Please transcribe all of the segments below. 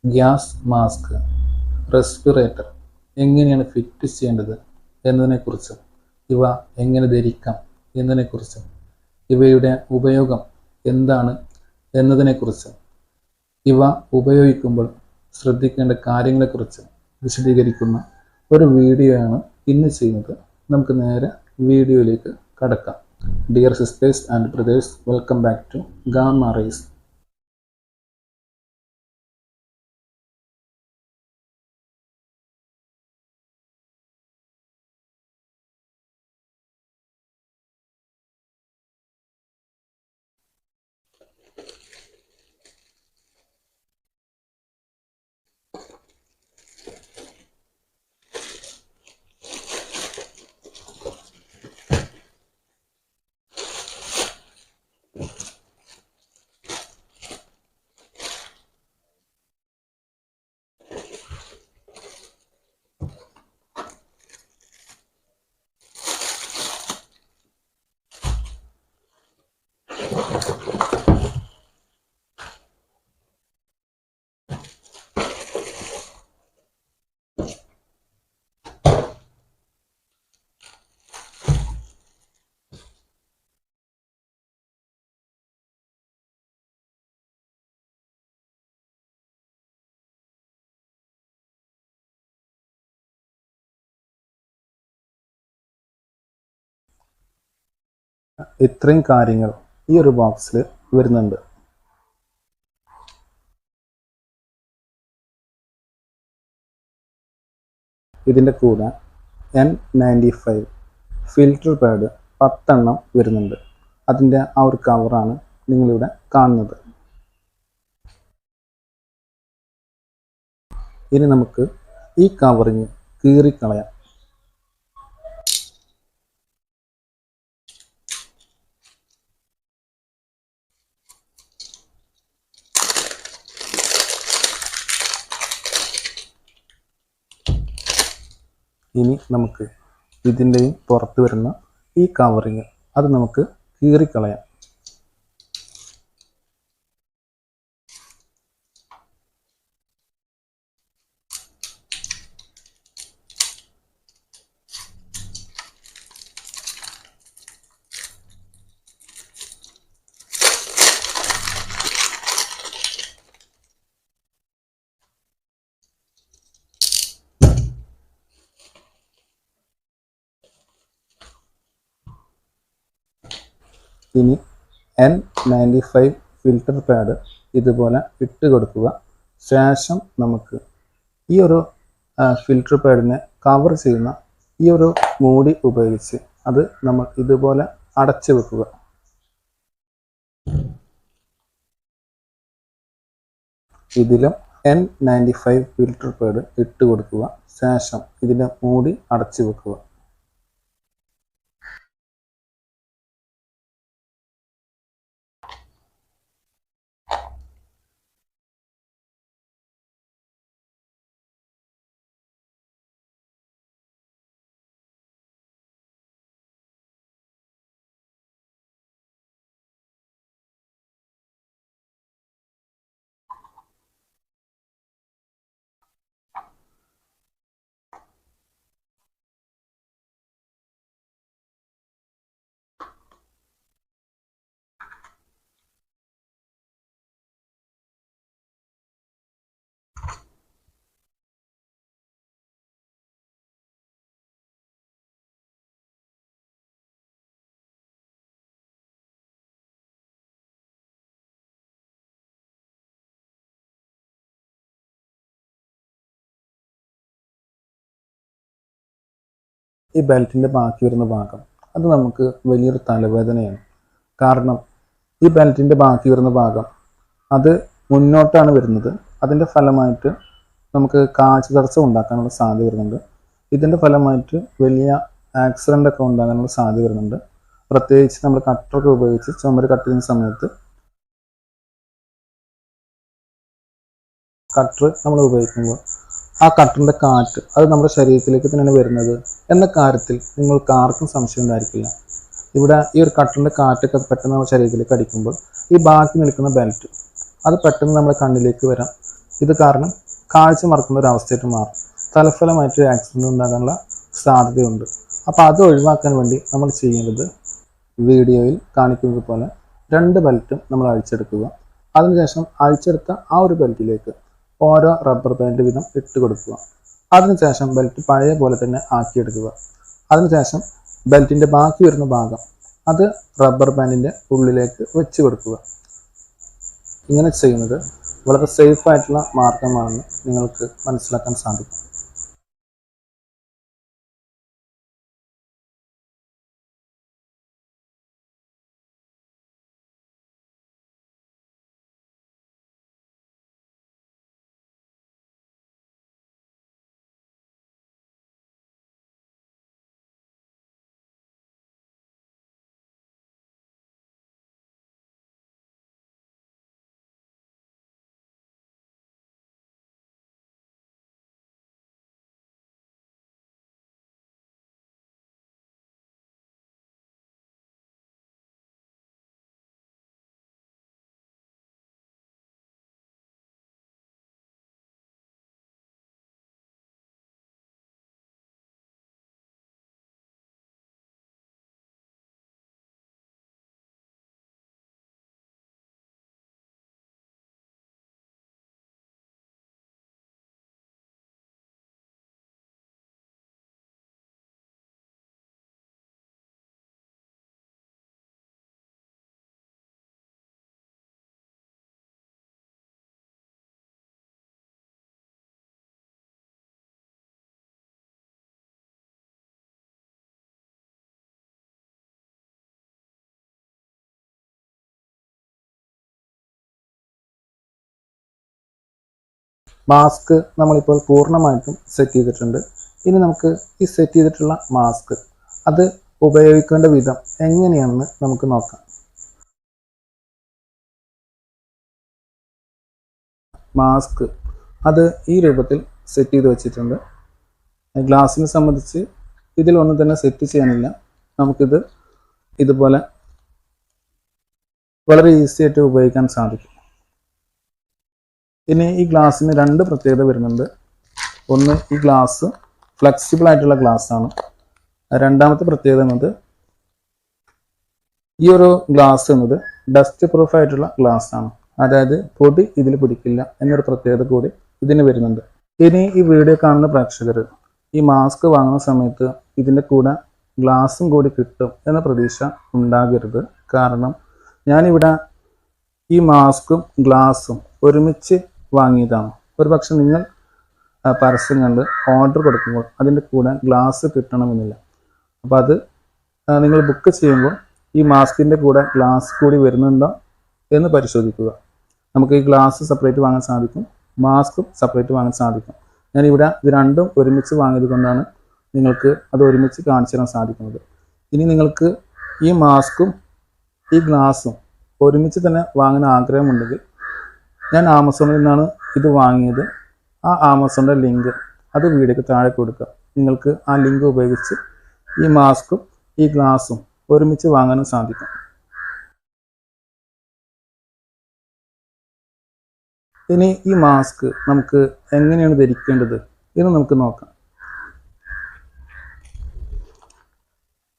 Gas mask, respirator എങ്ങനെയാണ് fit ചെയ്യേണ്ടത് എന്നതിനെക്കുറിച്ചും ഇവ എങ്ങനെ ധരിക്കാം എന്നതിനെക്കുറിച്ചും ഇവയുടെ ഉപയോഗം എന്താണ് എന്നതിനെക്കുറിച്ചും ഇവ ഉപയോഗിക്കുമ്പോൾ ശ്രദ്ധിക്കേണ്ട കാര്യങ്ങളെക്കുറിച്ച് വിശദീകരിക്കുന്ന ഒരു വീഡിയോയാണ് ഇന്ന് ചെയ്യുന്നത്. നമുക്ക് നേരെ വീഡിയോയിലേക്ക് കടക്കാം. Dear sisters and brothers, welcome back to Gama Race. ഇത്രയും കാര്യങ്ങൾ ഈ ഒരു ബോക്സിൽ വരുന്നുണ്ട്. ഇതിൻ്റെ കൂടെ N95 ഫിൽറ്റർ പാഡ് 10 എണ്ണം വരുന്നുണ്ട്. അതിൻ്റെ ആ ഒരു കവറാണ് നിങ്ങളിവിടെ കാണുന്നത്. ഇനി നമുക്ക് ഈ കവറിങ് കീറിക്കളയാം. ഇനി നമുക്ക് ഇതിൻ്റെയും പുറത്ത് വരുന്ന ഈ കവറിങ് അത് നമുക്ക് കീറിക്കളയാം. ഇനി N95 ഫിൽറ്റർ പാഡ് ഇതുപോലെ ഇട്ട് കൊടുക്കുക. ശേഷം നമുക്ക് ഈ ഒരു ഫിൽറ്റർ പാഡിനെ കവർ ചെയ്യുന്ന ഈ ഒരു മൂടി ഉപയോഗിച്ച് അത് നമ്മൾ ഇതുപോലെ അടച്ചു വെക്കുക. ഇതിലും N95 ഫിൽറ്റർ പാഡ് ഇട്ട് കൊടുക്കുക. ശേഷം ഇതിൻ്റെ മൂടി അടച്ചു വെക്കുക. ഈ ബെൽറ്റിൻ്റെ ബാക്കി വരുന്ന ഭാഗം അത് നമുക്ക് വലിയൊരു തലവേദനയാണ്. കാരണം ഈ ബെൽറ്റിൻ്റെ ബാക്കി വരുന്ന ഭാഗം അത് മുന്നോട്ടാണ് വരുന്നത്. അതിൻ്റെ ഫലമായിട്ട് നമുക്ക് കാഴ്ച തടസ്സം ഉണ്ടാക്കാനുള്ള സാധ്യത വരുന്നുണ്ട്. ഇതിൻ്റെ ഫലമായിട്ട് വലിയ ആക്സിഡൻ്റ് ഒക്കെ ഉണ്ടാകാനുള്ള സാധ്യത വരുന്നുണ്ട്. പ്രത്യേകിച്ച് നമ്മൾ കട്ടറൊക്കെ ഉപയോഗിച്ച് ചുമര് കട്ട് ചെയ്യുന്ന സമയത്ത് കട്ടർ നമ്മൾ ഉപയോഗിക്കുമ്പോൾ ആ കട്ടറിൻ്റെ കാറ്റ് അത് നമ്മുടെ ശരീരത്തിലേക്ക് തന്നെയാണ് വരുന്നത് എന്ന കാര്യത്തിൽ നിങ്ങൾക്ക് ആർക്കും സംശയം ഉണ്ടായിരിക്കില്ല. ഇവിടെ ഈ ഒരു കട്ടറിൻ്റെ കാറ്റൊക്കെ പെട്ടെന്ന് നമ്മുടെ ശരീരത്തിലേക്ക് അടിക്കുമ്പോൾ ഈ ബാക്കി നിൽക്കുന്ന ബെൽറ്റ് അത് പെട്ടെന്ന് നമ്മുടെ കണ്ണിലേക്ക് വരാം. ഇത് കാരണം കാഴ്ച മറക്കുന്ന ഒരു അവസ്ഥയായിട്ട് മാറും. തൽഫലമായിട്ട് ആക്സിഡൻറ്റ് ഉണ്ടാകാനുള്ള സാധ്യതയുണ്ട്. അപ്പോൾ അത് ഒഴിവാക്കാൻ വേണ്ടി നമ്മൾ ചെയ്യേണ്ടത് വീഡിയോയിൽ കാണിക്കുന്നത് പോലെ 2 ബെൽറ്റും നമ്മൾ അഴിച്ചെടുക്കുക. അതിനുശേഷം അഴിച്ചെടുത്ത ആ ഒരു ബെൽറ്റിലേക്ക് ഓരോ റബ്ബർ ബാൻഡ് വീതം ഇട്ട് കൊടുക്കുക. അതിനുശേഷം ബെൽറ്റ് പഴയ പോലെ തന്നെ ആക്കിയെടുക്കുക. അതിനുശേഷം ബെൽറ്റിൻ്റെ ബാക്കി വരുന്ന ഭാഗം അത് റബ്ബർ ബാൻഡിൻ്റെ ഉള്ളിലേക്ക് വെച്ച് കൊടുക്കുക. ഇങ്ങനെ ചെയ്യുന്നത് വളരെ സേഫ് ആയിട്ടുള്ള മാർഗമാണെന്ന് നിങ്ങൾക്ക് മനസ്സിലാക്കാൻ സാധിക്കും. മാസ്ക് നമ്മളിപ്പോൾ പൂർണ്ണമായിട്ടും സെറ്റ് ചെയ്തിട്ടുണ്ട്. ഇനി നമുക്ക് ഈ സെറ്റ് ചെയ്തിട്ടുള്ള മാസ്ക് അത് ഉപയോഗിക്കേണ്ട വിധം എങ്ങനെയാണെന്ന് നമുക്ക് നോക്കാം. മാസ്ക് അത് ഈ രൂപത്തിൽ സെറ്റ് ചെയ്ത് വെച്ചിട്ടുണ്ട്. ഗ്ലാസ്സിനെ സംബന്ധിച്ച് ഇതിലൊന്നും തന്നെ സെറ്റ് ചെയ്യാനില്ല. നമുക്കിത് ഇതുപോലെ വളരെ ഈസി ആയിട്ട് ഉപയോഗിക്കാൻ സാധിക്കും. ഇനി ഈ ഗ്ലാസ്സിന് 2 പ്രത്യേകത വരുന്നുണ്ട്. ഒന്ന്, ഈ ഗ്ലാസ് ഫ്ലെക്സിബിൾ ആയിട്ടുള്ള ഗ്ലാസ് ആണ്. രണ്ടാമത്തെ പ്രത്യേകത എന്നത് ഈ ഒരു ഗ്ലാസ് എന്നത് ഡസ്റ്റ് പ്രൂഫ് ആയിട്ടുള്ള ഗ്ലാസ് ആണ്. അതായത് പൊടി ഇതിൽ പിടിക്കില്ല എന്നൊരു പ്രത്യേകത കൂടി ഇതിന് വരുന്നുണ്ട്. ഇനി ഈ വീഡിയോ കാണുന്ന പ്രേക്ഷകർ ഈ മാസ്ക് വാങ്ങുന്ന സമയത്ത് ഇതിൻ്റെ കൂടെ ഗ്ലാസും കൂടി കിട്ടും എന്ന പ്രതീക്ഷ ഉണ്ടാകരുത്. കാരണം ഞാനിവിടെ ഈ മാസ്കും ഗ്ലാസും ഒരുമിച്ച് വാങ്ങിയതാണ്. ഒരു പക്ഷെ നിങ്ങൾ പരസ്യം കണ്ട് ഓർഡർ കൊടുക്കുമ്പോൾ അതിൻ്റെ കൂടെ ഗ്ലാസ് കിട്ടണമെന്നില്ല. അപ്പോൾ അത് നിങ്ങൾ ബുക്ക് ചെയ്യുമ്പോൾ ഈ മാസ്കിൻ്റെ കൂടെ ഗ്ലാസ് കൂടി വരുന്നുണ്ടോ എന്ന് പരിശോധിക്കുക. നമുക്ക് ഈ ഗ്ലാസ് സെപ്പറേറ്റ് വാങ്ങാൻ സാധിക്കും, മാസ്കും സെപ്പറേറ്റ് വാങ്ങാൻ സാധിക്കും. ഞാനിവിടെ ഇത് രണ്ടും ഒരുമിച്ച് വാങ്ങിയത് കൊണ്ടാണ് നിങ്ങൾക്ക് അത് ഒരുമിച്ച് കാണിച്ചു തരാൻ സാധിക്കുന്നത്. ഇനി നിങ്ങൾക്ക് ഈ മാസ്കും ഈ ഗ്ലാസും ഒരുമിച്ച് തന്നെ വാങ്ങാൻ ആഗ്രഹമുണ്ടെങ്കിൽ ഞാൻ ആമസോണിൽ നിന്നാണ് ഇത് വാങ്ങിയത്. ആ ആമസോണിൻ്റെ ലിങ്ക് അത് വീഡിയോക്ക് താഴെ കൊടുക്കുക. നിങ്ങൾക്ക് ആ ലിങ്ക് ഉപയോഗിച്ച് ഈ മാസ്കും ഈ ഗ്ലാസും ഒരുമിച്ച് വാങ്ങാനും സാധിക്കും. ഇനി ഈ മാസ്ക് നമുക്ക് എങ്ങനെയാണ് ധരിക്കേണ്ടത് എന്ന് നമുക്ക് നോക്കാം.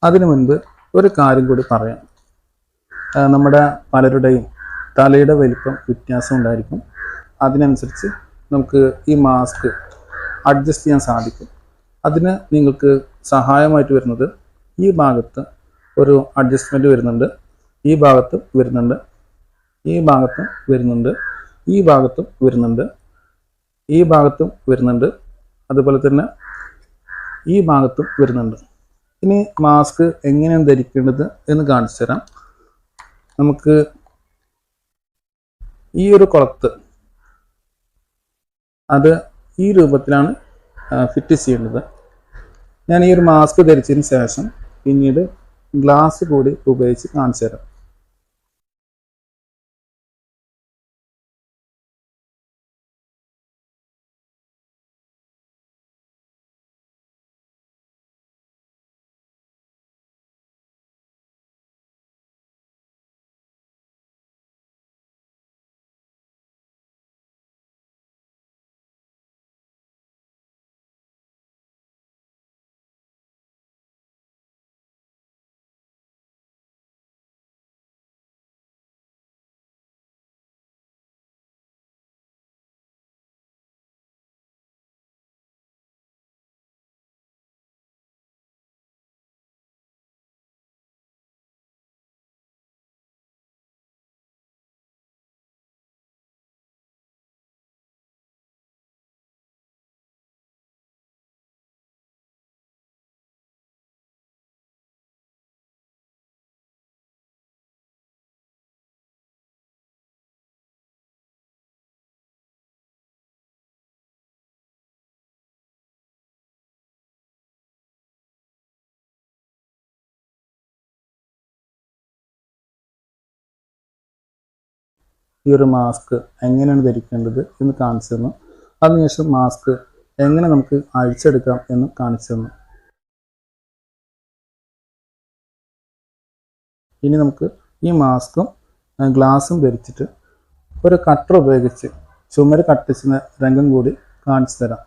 അതിനു മുൻപ് ഒരു കാര്യം കൂടി പറയാം. നമ്മുടെ പലരുടെയും തലയുടെ വലിപ്പം വ്യത്യാസം ഉണ്ടായിരിക്കും. അതിനനുസരിച്ച് നമുക്ക് ഈ മാസ്ക് അഡ്ജസ്റ്റ് ചെയ്യാൻ സാധിക്കും. അതിന് നിങ്ങൾക്ക് സഹായമായിട്ട് വരുന്നത് ഈ ഭാഗത്ത് ഒരു അഡ്ജസ്റ്റ്മെൻറ്റ് വരുന്നുണ്ട്, ഈ ഭാഗത്തും വരുന്നുണ്ട്, ഈ ഭാഗത്തും വരുന്നുണ്ട്, ഈ ഭാഗത്തും വരുന്നുണ്ട്, ഈ ഭാഗത്തും വരുന്നുണ്ട്, അതുപോലെ തന്നെ ഈ ഭാഗത്തും വരുന്നുണ്ട്. ഇനി മാസ്ക് എങ്ങനെയാണ് ധരിക്കേണ്ടത് എന്ന് കാണിച്ചു തരാം. നമുക്ക് ഈ ഒരു കുളത്ത് അത് ഈ രൂപത്തിലാണ് ഫിറ്റ് ചെയ്യേണ്ടത്. ഞാൻ ഈ ഒരു മാസ്ക് ധരിച്ചതിന് ശേഷം പിന്നീട് ഗ്ലാസ് കൂടി ഉപയോഗിച്ച് കാണിച്ചു തരാം. ഈ ഒരു മാസ്ക് എങ്ങനെയാണ് ധരിക്കേണ്ടത് എന്ന് കാണിച്ചു തന്നു. അതിനുശേഷം മാസ്ക് എങ്ങനെ നമുക്ക് അഴിച്ചെടുക്കാം എന്ന് കാണിച്ചു തന്നു. ഇനി നമുക്ക് ഈ മാസ്കും ഗ്ലാസും ധരിച്ചിട്ട് ഒരു കട്ടർ ഉപയോഗിച്ച് ചുമര് കട്ടിച്ചുന്ന രംഗം കൂടി കാണിച്ചു തരാം.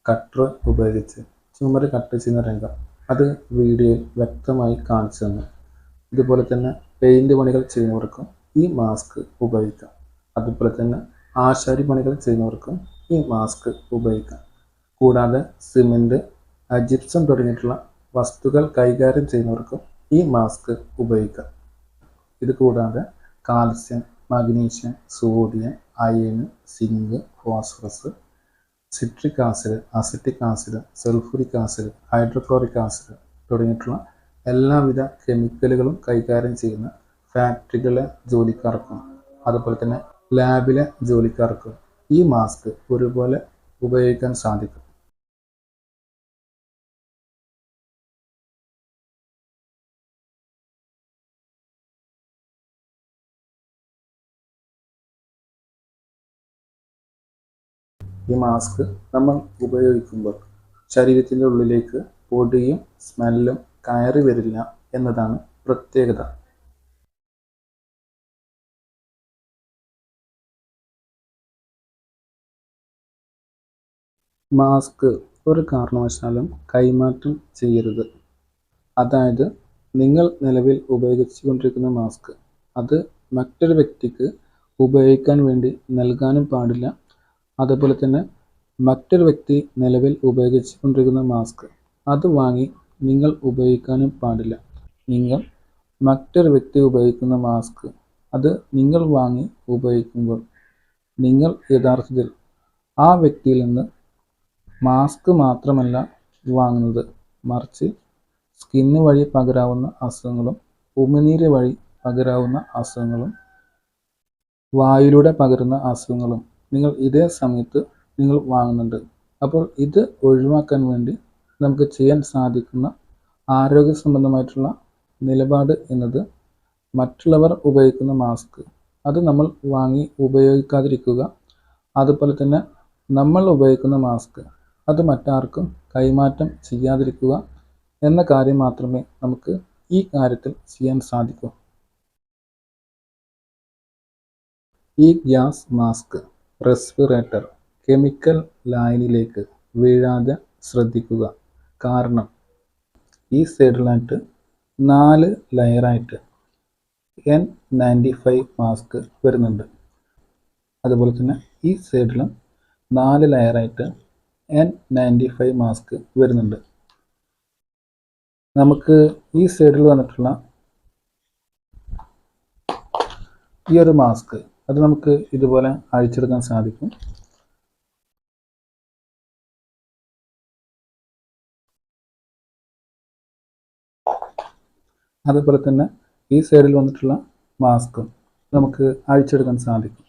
കട്ടർ ഉപയോഗിച്ച് ചുമര് കട്ട് ചെയ്യുന്ന രംഗം അത് വീഡിയോയിൽ വ്യക്തമായി കാണിച്ചു തന്നു. ഇതുപോലെ തന്നെ പെയിൻറ് പണികൾ ചെയ്യുന്നവർക്കും ഈ മാസ്ക് ഉപയോഗിക്കാം. അതുപോലെ തന്നെ ആശാരി പണികൾ ചെയ്യുന്നവർക്കും ഈ മാസ്ക് ഉപയോഗിക്കാം. കൂടാതെ സിമെൻറ്റ്, ജിപ്സം തുടങ്ങിയിട്ടുള്ള വസ്തുക്കൾ കൈകാര്യം ചെയ്യുന്നവർക്കും ഈ മാസ്ക് ഉപയോഗിക്കാം. ഇത് കൂടാതെ calcium, magnesium, sodium, iron, zinc, phosphorus, citric acid, acetic acid, sulphuric acid, hydrochloric acid തുടങ്ങിയിട്ടുള്ള എല്ലാവിധ കെമിക്കലുകളും കൈകാര്യം ചെയ്യുന്ന ഫാക്ടറികളിലെ ജോലിക്കാർക്കും അതുപോലെ തന്നെ ലാബിലെ ജോലിക്കാർക്കും ഈ മാസ്ക് ഒരുപോലെ ഉപയോഗിക്കാൻ സാധിക്കും. ഈ മാസ്ക് നമ്മൾ ഉപയോഗിക്കുമ്പോൾ ശരീരത്തിൻ്റെ ഉള്ളിലേക്ക് പൊടിയും സ്മെല്ലും കയറി വരില്ല എന്നതാണ് പ്രത്യേകത. മാസ്ക് ഒരു കാരണവശാലും കൈമാറ്റം ചെയ്യരുത്. അതായത് നിങ്ങൾ നിലവിൽ ഉപയോഗിച്ചുകൊണ്ടിരിക്കുന്ന മാസ്ക് അത് മറ്റൊരു വ്യക്തിക്ക് ഉപയോഗിക്കാൻ വേണ്ടി നൽകാനും പാടില്ല. അതുപോലെ തന്നെ മറ്റൊരു വ്യക്തി നിലവിൽ ഉപയോഗിച്ചുകൊണ്ടിരിക്കുന്ന മാസ്ക് അത് വാങ്ങി നിങ്ങൾ ഉപയോഗിക്കാനും പാടില്ല. നിങ്ങൾ മറ്റൊരു വ്യക്തി ഉപയോഗിക്കുന്ന മാസ്ക് അത് നിങ്ങൾ വാങ്ങി ഉപയോഗിക്കുമ്പോൾ നിങ്ങൾ യഥാർത്ഥത്തിൽ ആ വ്യക്തിയിൽ നിന്ന് മാസ്ക് മാത്രമല്ല വാങ്ങുന്നത്, മറിച്ച് സ്കിന്ന് വഴി പകരാവുന്ന അസുഖങ്ങളും ഉമിനീര് വഴി പകരാവുന്ന അസുഖങ്ങളും വായുവിലൂടെ പകരുന്ന അസുഖങ്ങളും നിങ്ങൾ ഇതേ സമയത്ത് നിങ്ങൾ വാങ്ങുന്നുണ്ട്. അപ്പോൾ ഇത് ഒഴിവാക്കാൻ വേണ്ടി നമുക്ക് ചെയ്യാൻ സാധിക്കുന്ന ആരോഗ്യ സംബന്ധമായിട്ടുള്ള നിലപാട് എന്നത് മറ്റുള്ളവർ ഉപയോഗിക്കുന്ന മാസ്ക് അത് നമ്മൾ വാങ്ങി ഉപയോഗിക്കാതിരിക്കുക. അതുപോലെ തന്നെ നമ്മൾ ഉപയോഗിക്കുന്ന മാസ്ക് അത് മറ്റാർക്കും കൈമാറ്റം ചെയ്യാതിരിക്കുക എന്ന കാര്യം മാത്രമേ നമുക്ക് ഈ കാര്യത്തിൽ ചെയ്യാൻ സാധിക്കൂ. ഈ ഗ്യാസ് മാസ്ക് റെസ്പിറേറ്റർ കെമിക്കൽ ലായനിയിലേക്ക് വീഴാതെ ശ്രദ്ധിക്കുക. കാരണം ഈ സൈഡിലായിട്ട് 4 ലെയറായിട്ട് N95 മാസ്ക് വരുന്നുണ്ട്. അതുപോലെ തന്നെ ഈ സൈഡിലും 4 ലെയറായിട്ട് N95 മാസ്ക് വരുന്നുണ്ട്. നമുക്ക് ഈ സൈഡിൽ വന്നിട്ടുള്ള ഈ ഒരു മാസ്ക് അത് നമുക്ക് ഇതുപോലെ അഴിച്ചെടുക്കാൻ സാധിക്കും. അതുപോലെ തന്നെ ഈ സൈഡിൽ വന്നിട്ടുള്ള മാസ്കും നമുക്ക് അഴിച്ചെടുക്കാൻ സാധിക്കും.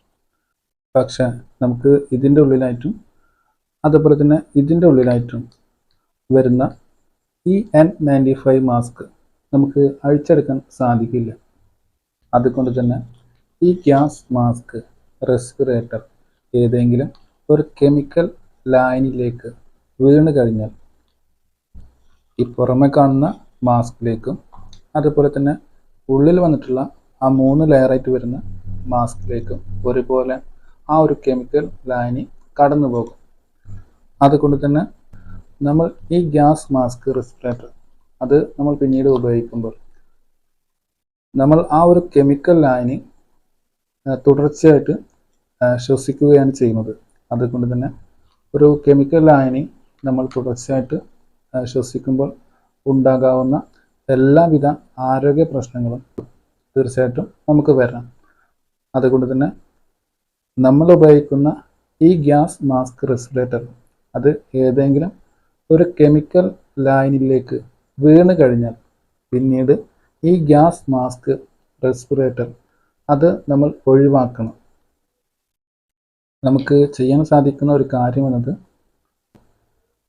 പക്ഷേ നമുക്ക് ഇതിൻ്റെ ഉള്ളിലായിട്ടും അതുപോലെ തന്നെ ഇതിൻ്റെ ഉള്ളിലായിട്ടും വരുന്ന ഈ N95 മാസ്ക് നമുക്ക് അഴിച്ചെടുക്കാൻ സാധിക്കില്ല. അതുകൊണ്ട് തന്നെ ഈ ഗ്യാസ് മാസ്ക് റെസ്പിറേറ്റർ ഏതെങ്കിലും ഒരു കെമിക്കൽ ലായനിയിലേക്ക് വീണ് കഴിഞ്ഞാൽ ഈ പുറമെ കാണുന്ന മാസ്കിലേക്കും അതുപോലെ തന്നെ ഉള്ളിൽ വന്നിട്ടുള്ള ആ 3 ലെയറായിട്ട് വരുന്ന മാസ്കിലേക്കും ഒരുപോലെ ആ ഒരു കെമിക്കൽ ലായനി കടന്നു പോകും. അതുകൊണ്ട് തന്നെ നമ്മൾ ഈ ഗ്യാസ് മാസ്ക് റെസ്പിറേറ്റർ അത് നമ്മൾ പിന്നീട് ഉപയോഗിക്കുമ്പോൾ നമ്മൾ ആ ഒരു കെമിക്കൽ ലായനി തുടർച്ചയായിട്ട് ശ്വസിക്കുകയാണ് ചെയ്യുന്നത്. അതുകൊണ്ട് തന്നെ ഒരു കെമിക്കൽ ലായനി നമ്മൾ തുടർച്ചയായിട്ട് ശ്വസിക്കുമ്പോൾ ഉണ്ടാകാവുന്ന എല്ലാവിധ ആരോഗ്യ പ്രശ്നങ്ങളും തീർച്ചയായിട്ടും നമുക്ക് വരാം. അതുകൊണ്ട് തന്നെ നമ്മൾ ഉപയോഗിക്കുന്ന ഈ ഗ്യാസ് മാസ്ക് റെസ്പിറേറ്റർ അത് ഏതെങ്കിലും ഒരു കെമിക്കൽ ലായനിയിലേക്ക് വീണ് കഴിഞ്ഞാൽ പിന്നീട് ഈ ഗ്യാസ് മാസ്ക് റെസ്പിറേറ്റർ അത് നമ്മൾ ഒഴിവാക്കണം. നമുക്ക് ചെയ്യാൻ സാധിക്കുന്ന ഒരു കാര്യം എന്നത്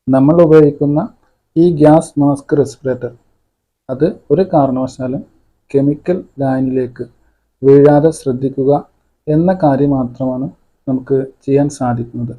നമ്മൾ ഉപയോഗിക്കുന്ന ഈ ഗ്യാസ് മാസ്ക് റെസ്പിറേറ്റർ അത് ഒരു കാരണവശാലും കെമിക്കൽ ലായനിയിലേക്ക് വീഴാതെ ശ്രദ്ധിക്കുക എന്ന കാര്യം മാത്രമാണ് നമുക്ക് ചെയ്യാൻ സാധിക്കുന്നത്.